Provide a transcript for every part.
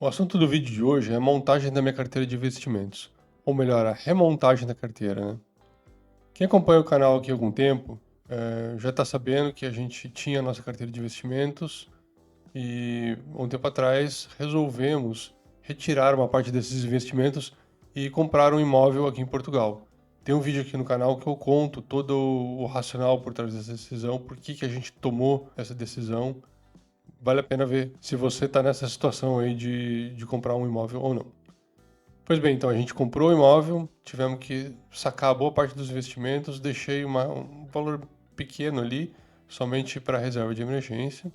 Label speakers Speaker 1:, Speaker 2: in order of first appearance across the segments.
Speaker 1: O assunto do vídeo de hoje é a montagem da minha carteira de investimentos, ou melhor, a remontagem da carteira, né? Quem acompanha o canal aqui há algum tempo já está sabendo que a gente tinha a nossa carteira de investimentos e um tempo atrás resolvemos retirar uma parte desses investimentos e comprar um imóvel aqui em Portugal. Tem um vídeo aqui no canal que eu conto todo o racional por trás dessa decisão, por que que a gente tomou essa decisão. Vale a pena ver se você está nessa situação aí de comprar um imóvel ou não. Pois bem, então a gente comprou o imóvel, tivemos que sacar boa parte dos investimentos, deixei um valor pequeno ali, somente para reserva de emergência.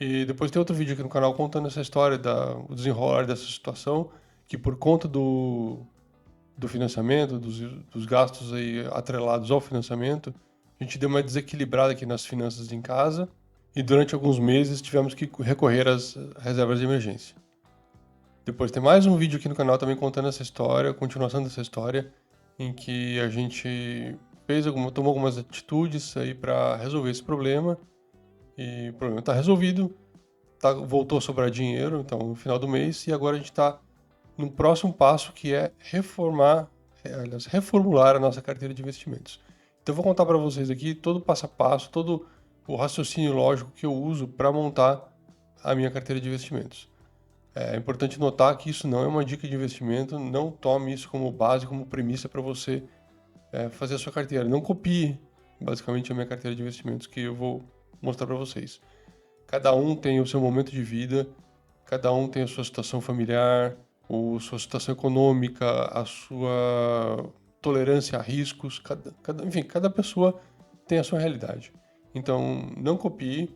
Speaker 1: E depois tem outro vídeo aqui no canal contando essa história, o desenrolar dessa situação, que por conta do financiamento, dos gastos aí atrelados ao financiamento, a gente deu uma desequilibrada aqui nas finanças em casa e durante alguns meses tivemos que recorrer às reservas de emergência. Depois tem mais um vídeo aqui no canal também contando essa história, continuação dessa história, em que a gente tomou algumas atitudes aí para resolver esse problema e o problema está resolvido, voltou a sobrar dinheiro, então no final do mês, e agora a gente está no próximo passo que é reformular a nossa carteira de investimentos. Então eu vou contar para vocês aqui todo o passo a passo, todo o raciocínio lógico que eu uso para montar a minha carteira de investimentos. É importante notar que isso não é uma dica de investimento, não tome isso como base, como premissa para você fazer a sua carteira. Não copie, basicamente, a minha carteira de investimentos que eu vou mostrar para vocês. Cada um tem o seu momento de vida, cada um tem a sua situação familiar, a sua situação econômica, a sua tolerância a riscos, enfim, cada pessoa tem a sua realidade. Então, não copie,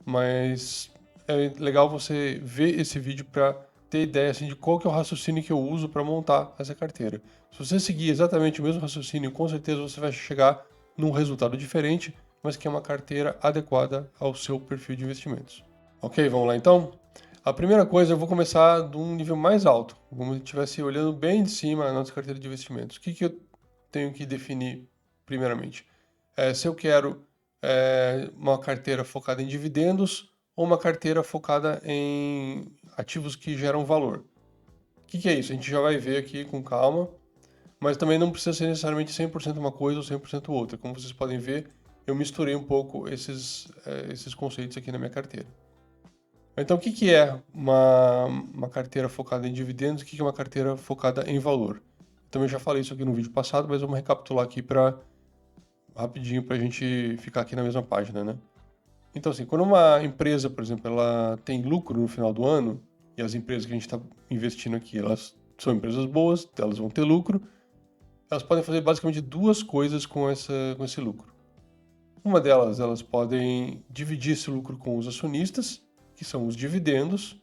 Speaker 1: mas é legal você ver esse vídeo para ter ideia assim, de qual que é o raciocínio que eu uso para montar essa carteira. Se você seguir exatamente o mesmo raciocínio, com certeza você vai chegar num resultado diferente, mas que é uma carteira adequada ao seu perfil de investimentos. Ok, vamos lá então? A primeira coisa, eu vou começar de um nível mais alto, como se estivesse olhando bem de cima a nossa carteira de investimentos. O que que eu tenho que definir primeiramente? Se eu quero uma carteira focada em dividendos ou uma carteira focada em ativos que geram valor. O que que é isso? A gente já vai ver aqui com calma, mas também não precisa ser necessariamente 100% uma coisa ou 100% outra. Como vocês podem ver, eu misturei um pouco esses conceitos aqui na minha carteira. Então, o que que é uma carteira focada em dividendos? O que que é uma carteira focada em valor? Também já falei isso aqui no vídeo passado, mas vamos recapitular aqui rapidinho para a gente ficar aqui na mesma página, né? Então, assim, quando uma empresa, por exemplo, ela tem lucro no final do ano, e as empresas que a gente está investindo aqui, elas são empresas boas, elas vão ter lucro, elas podem fazer basicamente duas coisas com esse lucro. Uma delas, elas podem dividir esse lucro com os acionistas, que são os dividendos.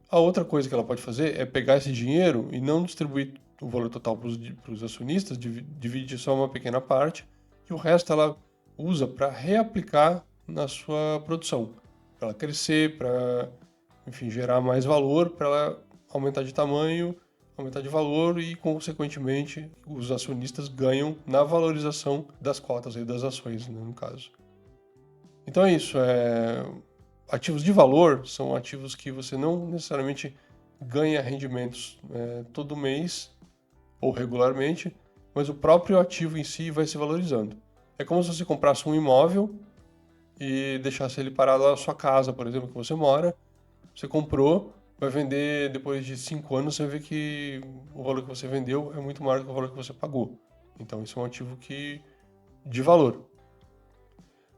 Speaker 1: A outra coisa que ela pode fazer é pegar esse dinheiro e não distribuir o valor total para os acionistas, dividir só uma pequena parte, e o resto ela usa para reaplicar na sua produção, para ela crescer, para, enfim, gerar mais valor, para ela aumentar de tamanho, aumentar de valor e, consequentemente, os acionistas ganham na valorização das cotas aí, das ações, né, no caso. Então é isso. Ativos de valor são ativos que você não necessariamente ganha rendimentos todo mês ou regularmente, mas o próprio ativo em si vai se valorizando. É como se você comprasse um imóvel e deixasse ele parado lá na sua casa, por exemplo, que você mora. Você comprou, vai vender depois de 5 anos, você vê que o valor que você vendeu é muito maior do que o valor que você pagou. Então isso é um ativo de valor.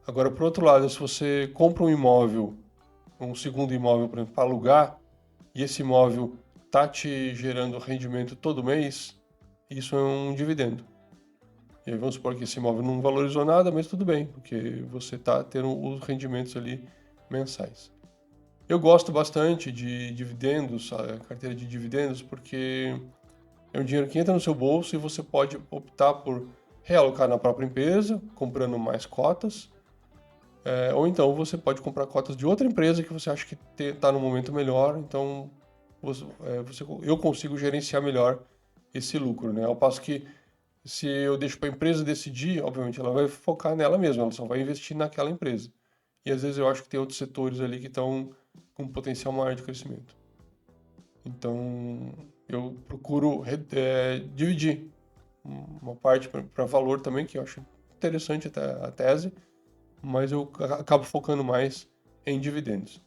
Speaker 1: Agora, por outro lado, se você compra um imóvel, um segundo imóvel, por exemplo, para alugar, e esse imóvel está te gerando rendimento todo mês, isso é um dividendo. E aí vamos supor que esse imóvel não valorizou nada, mas tudo bem, porque você está tendo os rendimentos ali mensais. Eu gosto bastante de dividendos, a carteira de dividendos, porque é um dinheiro que entra no seu bolso e você pode optar por realocar na própria empresa, comprando mais cotas, ou então você pode comprar cotas de outra empresa que você acha que está no momento melhor, então eu consigo gerenciar melhor esse lucro, né? Ao passo que se eu deixo para a empresa decidir, obviamente ela vai focar nela mesma, ela só vai investir naquela empresa. E às vezes eu acho que tem outros setores ali que estão com um potencial maior de crescimento. Então, eu procuro dividir uma parte para valor também, que eu acho interessante até a tese, mas eu acabo focando mais em dividendos.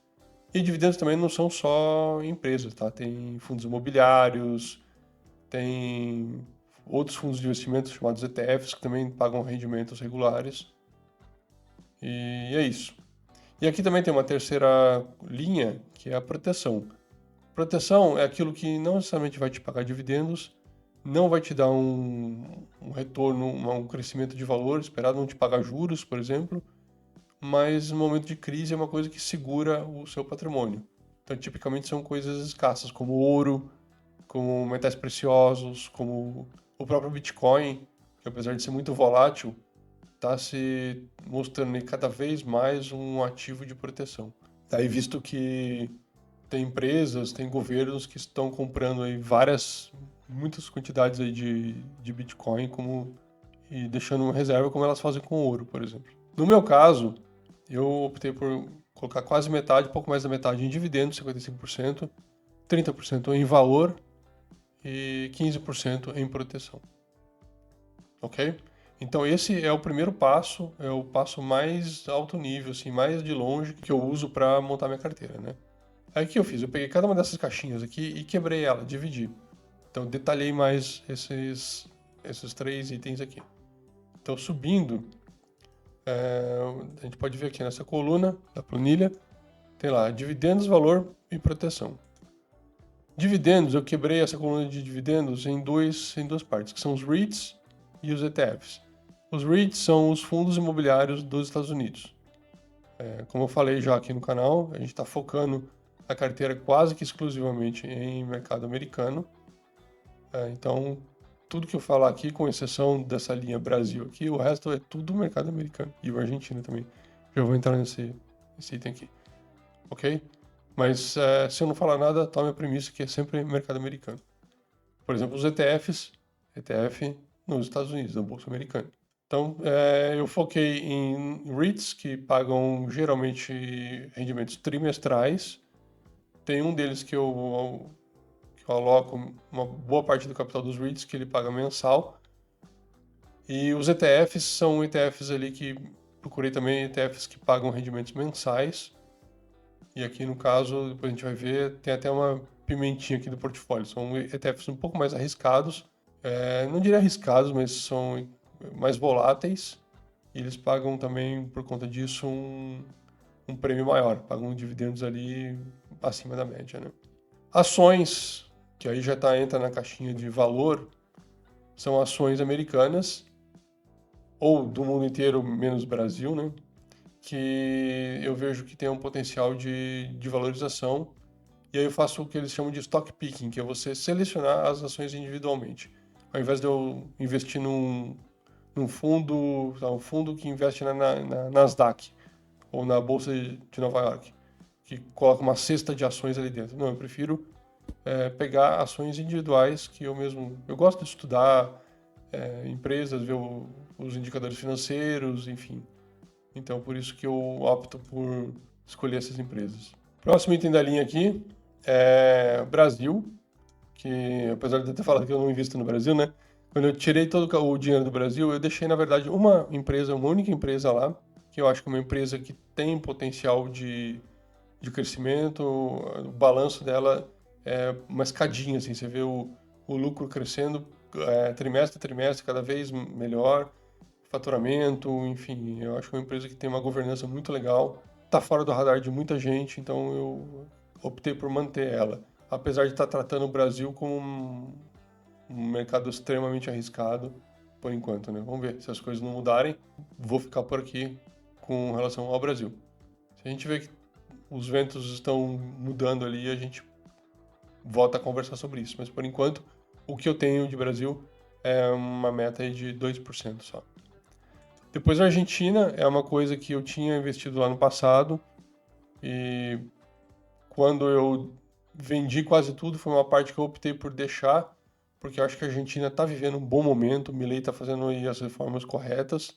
Speaker 1: E dividendos também não são só empresas, tá? Tem fundos imobiliários, tem outros fundos de investimento chamados ETFs que também pagam rendimentos regulares. E é isso. E aqui também tem uma terceira linha, que é a proteção. Proteção é aquilo que não necessariamente vai te pagar dividendos, não vai te dar um retorno, um crescimento de valor esperado, não te pagar juros, por exemplo, mas no momento de crise é uma coisa que segura o seu patrimônio. Então, tipicamente são coisas escassas, como ouro, como metais preciosos, como o próprio Bitcoin, que apesar de ser muito volátil, está se mostrando cada vez mais um ativo de proteção. Daí visto que tem empresas, tem governos que estão comprando aí muitas quantidades aí de Bitcoin e deixando uma reserva como elas fazem com ouro, por exemplo. No meu caso, eu optei por colocar quase metade, pouco mais da metade em dividendos, 55%, 30% em valor e 15% em proteção. Ok? Então esse é o primeiro passo, é o passo mais alto nível, assim, mais de longe que eu uso para montar minha carteira, né? Aí o que eu fiz? Eu peguei cada uma dessas caixinhas aqui e quebrei ela, dividi. Então detalhei mais esses três itens aqui. Então subindo, a gente pode ver aqui nessa coluna da planilha, tem lá dividendos, valor e proteção. Dividendos, eu quebrei essa coluna de dividendos em duas partes, que são os REITs e os ETFs. Os REITs são os fundos imobiliários dos Estados Unidos. Como eu falei já aqui no canal, a gente está focando a carteira quase que exclusivamente em mercado americano. Então, tudo que eu falar aqui, com exceção dessa linha Brasil aqui, o resto é tudo mercado americano. E o Argentina também. Já vou entrar nesse item aqui. Ok? Mas se eu não falar nada, tome a premissa que é sempre mercado americano. Por exemplo, os ETFs, ETF nos Estados Unidos, na Bolsa Americana. Então, eu foquei em REITs, que pagam geralmente rendimentos trimestrais. Tem um deles que eu aloco uma boa parte do capital dos REITs, que ele paga mensal. E os ETFs são ETFs ali que procurei também ETFs que pagam rendimentos mensais. E aqui no caso, depois a gente vai ver, tem até uma pimentinha aqui do portfólio. São ETFs um pouco mais arriscados. Não diria arriscados, mas são mais voláteis. E eles pagam também, por conta disso, um prêmio maior. Pagam dividendos ali acima da média, né? Ações, que aí já entra na caixinha de valor, são ações americanas, ou do mundo inteiro, menos Brasil, né? Que eu vejo que tem um potencial de valorização. E aí eu faço o que eles chamam de stock picking, que é você selecionar as ações individualmente. Ao invés de eu investir num fundo, um fundo que investe na Nasdaq ou na Bolsa de Nova York, que coloca uma cesta de ações ali dentro. Não, eu prefiro pegar ações individuais que eu gosto de estudar empresas, ver os indicadores financeiros, enfim. Então, por isso que eu opto por escolher essas empresas. Próximo item da linha aqui é Brasil, que apesar de eu ter falado que eu não invisto no Brasil, né? Quando eu tirei todo o dinheiro do Brasil, eu deixei, na verdade, uma única empresa lá, que eu acho que é uma empresa que tem potencial de crescimento, o balanço dela é uma escadinha, assim, você vê o lucro crescendo trimestre a trimestre, cada vez melhor, faturamento, enfim, eu acho que é uma empresa que tem uma governança muito legal, está fora do radar de muita gente, então eu optei por manter ela, apesar de estar tratando o Brasil como um mercado extremamente arriscado, por enquanto, né? Vamos ver, se as coisas não mudarem, vou ficar por aqui com relação ao Brasil. Se a gente vê que os ventos estão mudando ali, a gente volta a conversar sobre isso. Mas por enquanto, o que eu tenho de Brasil é uma meta aí de 2% só. Depois a Argentina é uma coisa que eu tinha investido lá no passado e quando eu vendi quase tudo, foi uma parte que eu optei por deixar, porque eu acho que a Argentina está vivendo um bom momento, o Milei está fazendo aí as reformas corretas.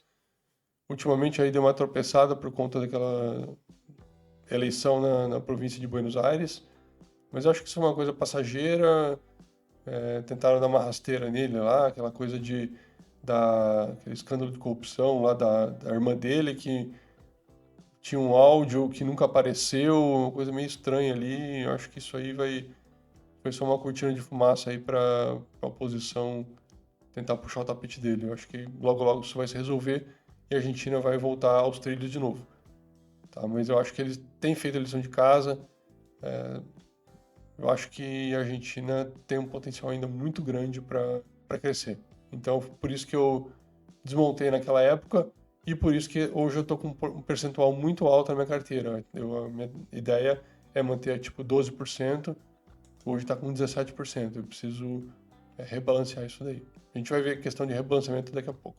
Speaker 1: Ultimamente aí deu uma tropeçada por conta daquela eleição na província de Buenos Aires, Mas eu acho que isso é uma coisa passageira. Tentaram dar uma rasteira nele lá, aquela coisa aquele escândalo de corrupção lá da irmã dele, que tinha um áudio que nunca apareceu, uma coisa meio estranha ali. Eu acho que isso aí foi só uma cortina de fumaça aí para a oposição tentar puxar o tapete dele. Eu acho que logo logo isso vai se resolver e a Argentina vai voltar aos trilhos de novo. Tá? Mas eu acho que eles têm feito a lição de casa. Eu acho que a Argentina tem um potencial ainda muito grande para crescer. Então, por isso que eu desmontei naquela época e por isso que hoje eu estou com um percentual muito alto na minha carteira. A minha ideia é manter tipo 12%, hoje está com 17%. Eu preciso rebalancear isso daí. A gente vai ver a questão de rebalanceamento daqui a pouco.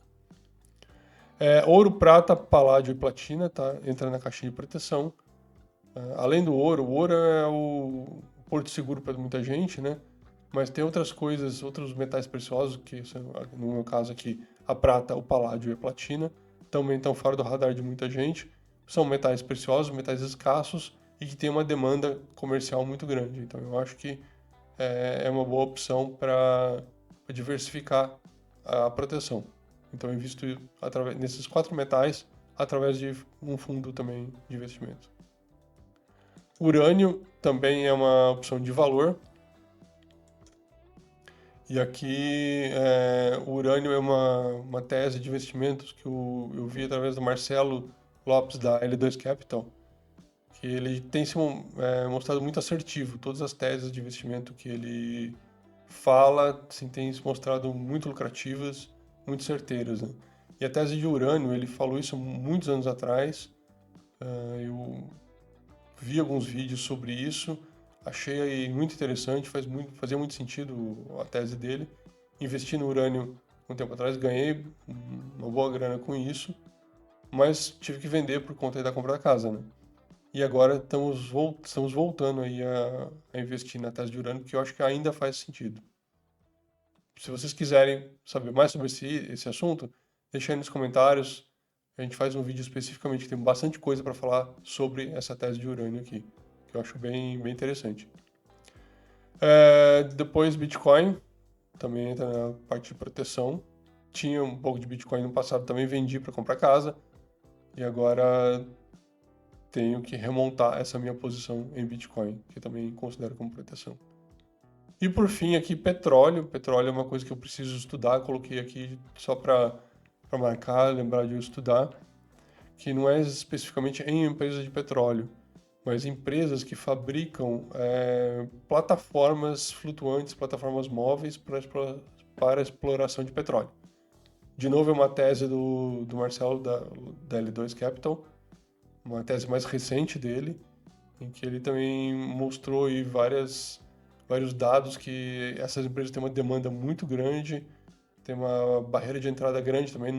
Speaker 1: Ouro, prata, paládio e platina, tá? Entra na caixinha de proteção. Além do ouro, o ouro é o porto seguro para muita gente, né? Mas tem outras coisas, outros metais preciosos, que no meu caso aqui, a prata, o paládio e a platina, também estão fora do radar de muita gente. São metais preciosos, metais escassos e que têm uma demanda comercial muito grande. Então eu acho que é uma boa opção para diversificar a proteção. Então eu invisto nesses 4 metais através de um fundo também de investimento. Urânio também é uma opção de valor. E aqui o urânio é uma tese de investimentos que eu vi através do Marcelo Lopes da L2 Capital, que ele tem se mostrado muito assertivo. Todas as teses de investimento que ele fala assim, têm se mostrado muito lucrativas, muito certeiras. Né? E a tese de urânio, ele falou isso muitos anos atrás. Eu vi alguns vídeos sobre isso, achei muito interessante, fazia muito sentido a tese dele. Investi no urânio um tempo atrás, ganhei uma boa grana com isso, mas tive que vender por conta da compra da casa, né? E agora estamos voltando aí a investir na tese de urânio, que eu acho que ainda faz sentido. Se vocês quiserem saber mais sobre esse assunto, deixa aí nos comentários. A gente faz um vídeo especificamente que tem bastante coisa para falar sobre essa tese de urânio aqui, que eu acho bem, bem interessante. Depois Bitcoin, também entra na parte de proteção. Tinha um pouco de Bitcoin no passado, também vendi para comprar casa. E agora tenho que remontar essa minha posição em Bitcoin, que eu também considero como proteção. E por fim aqui petróleo. Petróleo é uma coisa que eu preciso estudar, coloquei aqui só para marcar, lembrar de eu estudar, que não é especificamente em empresas de petróleo, mas empresas que fabricam plataformas flutuantes, plataformas móveis para exploração de petróleo. De novo, é uma tese do Marcelo da L2 Capital, uma tese mais recente dele, em que ele também mostrou aí vários dados que essas empresas têm uma demanda muito grande, tem uma barreira de entrada grande também,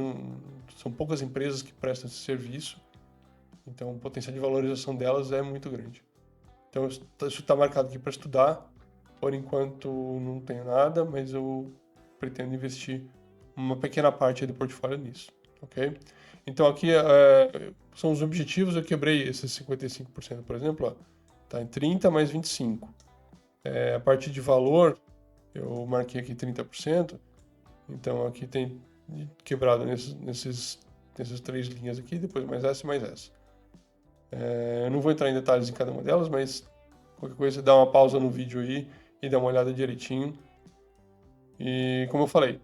Speaker 1: são poucas empresas que prestam esse serviço, então o potencial de valorização delas é muito grande. Então isso está marcado aqui para estudar, por enquanto não tenho nada, mas eu pretendo investir uma pequena parte do portfólio nisso, ok? Então aqui são os objetivos, eu quebrei esses 55%, por exemplo, ó, tá em 30 mais 25. A parte de valor, eu marquei aqui 30%, então aqui tem quebrado nessas 3 linhas aqui, depois mais essa e mais essa. Eu não vou entrar em detalhes em cada uma delas, mas qualquer coisa você dá uma pausa no vídeo aí e dá uma olhada direitinho. E como eu falei,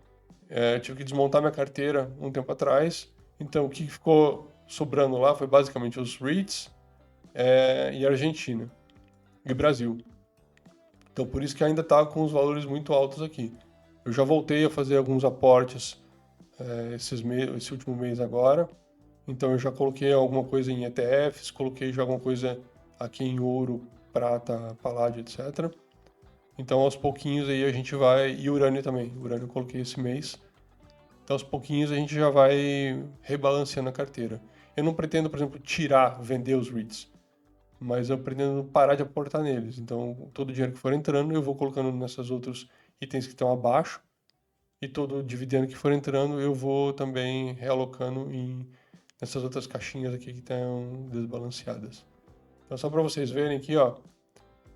Speaker 1: eu tive que desmontar minha carteira um tempo atrás, então o que ficou sobrando lá foi basicamente os REITs e Argentina e Brasil. Então por isso que ainda está com os valores muito altos aqui. Eu já voltei a fazer alguns aportes esse último mês agora, então eu já coloquei alguma coisa em ETFs, coloquei já alguma coisa aqui em ouro, prata, paládio, etc. Então aos pouquinhos aí a gente vai, e urânio também, urânio eu coloquei esse mês. Então aos pouquinhos a gente já vai rebalanceando a carteira. Eu não pretendo, por exemplo, vender os REITs, mas eu pretendo parar de aportar neles. Então todo o dinheiro que for entrando eu vou colocando nesses outros itens que estão abaixo, e todo o dividendo que for entrando eu vou também realocando nessas outras caixinhas aqui que estão desbalanceadas. Então só para vocês verem aqui, ó,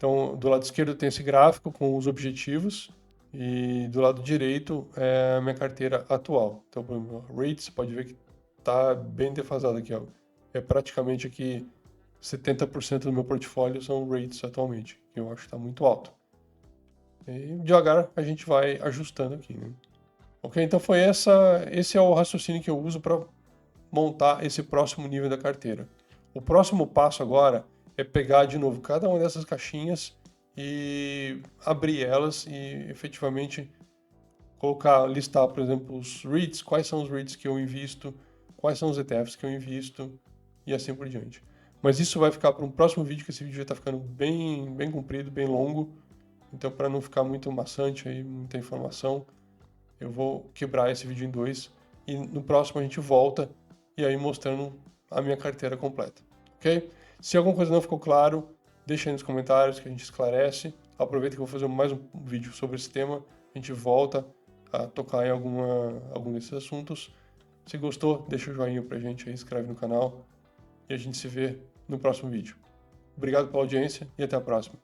Speaker 1: Então, do lado esquerdo tem esse gráfico com os objetivos e do lado direito é a minha carteira atual. Então, por exemplo, rates, pode ver que está bem defasado aqui, ó. É praticamente aqui 70% do meu portfólio são rates atualmente, que eu acho que está muito alto. E devagar a gente vai ajustando aqui, né? Ok, então esse é o raciocínio que eu uso para montar esse próximo nível da carteira. O próximo passo agora é pegar de novo cada uma dessas caixinhas e abrir elas e efetivamente listar, por exemplo, os REITs, quais são os REITs que eu invisto, quais são os ETFs que eu invisto e assim por diante. Mas isso vai ficar para um próximo vídeo, que esse vídeo já está ficando bem comprido, bem longo. Então, para não ficar muito maçante aí, muita informação, eu vou quebrar esse vídeo em dois e no próximo a gente volta e aí mostrando a minha carteira completa, ok? Se alguma coisa não ficou claro, deixa aí nos comentários que a gente esclarece. Aproveita que eu vou fazer mais um vídeo sobre esse tema, a gente volta a tocar em algum desses assuntos. Se gostou, deixa o joinha pra gente aí, inscreve no canal e a gente se vê no próximo vídeo. Obrigado pela audiência e até a próxima.